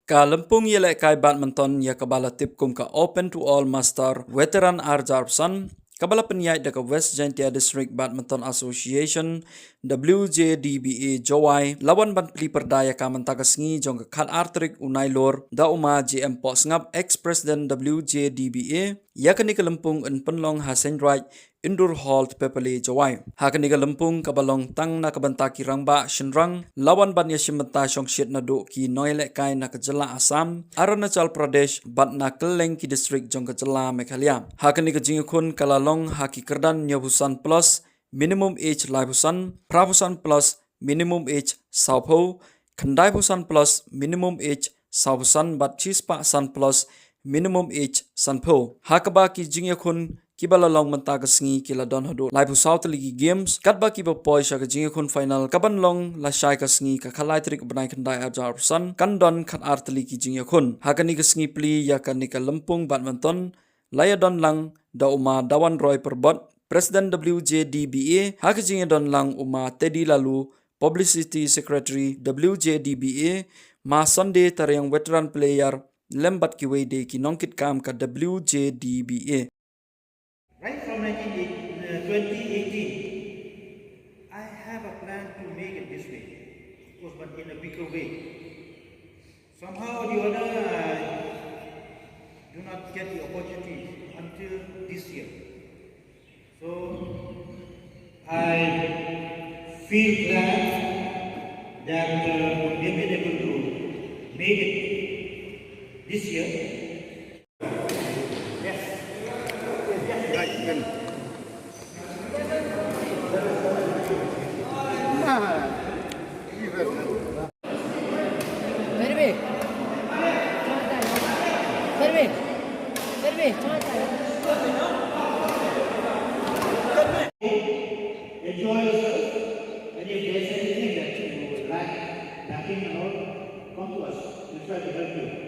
Kalampung yelek kai badminton ya kabala tipkum ka open to all master veteran Arjarpsan kabala penyai deka West Jaintia District Badminton Association WJDBA Jowai lawan ban pli perdaya ka mentagasngi jong ka khat artrik unai lor da uma GM Pok Sngap ex-president WJDBA yakani kalampung en penlong Hasen Right Indoor Hall Pepali Jowai. Hakani kalampung kabalong tang na kabanta ki rangba shinrang lawan ban ya shimata shong shit na do ki noile kai na kajala Assam Arunachal Pradesh bat na keleng ki district jong kajala Meghalaya. Hakani kajingukun kalalong haki kerdan nyabusan plus minimum age laibusan prabusan plus minimum age saupo khandai busan plus minimum age saubusan bat chispa san plus minimum age sanpo. Hakaba ki jingukun kibala long menta kasngi kila don hado laibu south ligi games katba kiba poisha ka jingakun final kaban long la shai kasngi ka khalai trik banai khandai Arjarpsan kan don khat artli ki jingakun hakani kasngi pli ya kan ka Lampung badminton laya don lang da uma dawan roy perbot president WJDBA hak jinga don lang uma Teddy Lalu publicity secretary WJDBA ma Sunday taryang veteran player lembat ki wede ki nongkit kam ka WJDBA. Right from 2018, I have a plan to make it this way, of course, but in a bigger way. Somehow or the other, I do not get the opportunity until this year. So, I feel glad that we have been able to make it this year. Enjoy yourself, and if there's anything that you would like, nothing at all, come to us. We'll try to help you.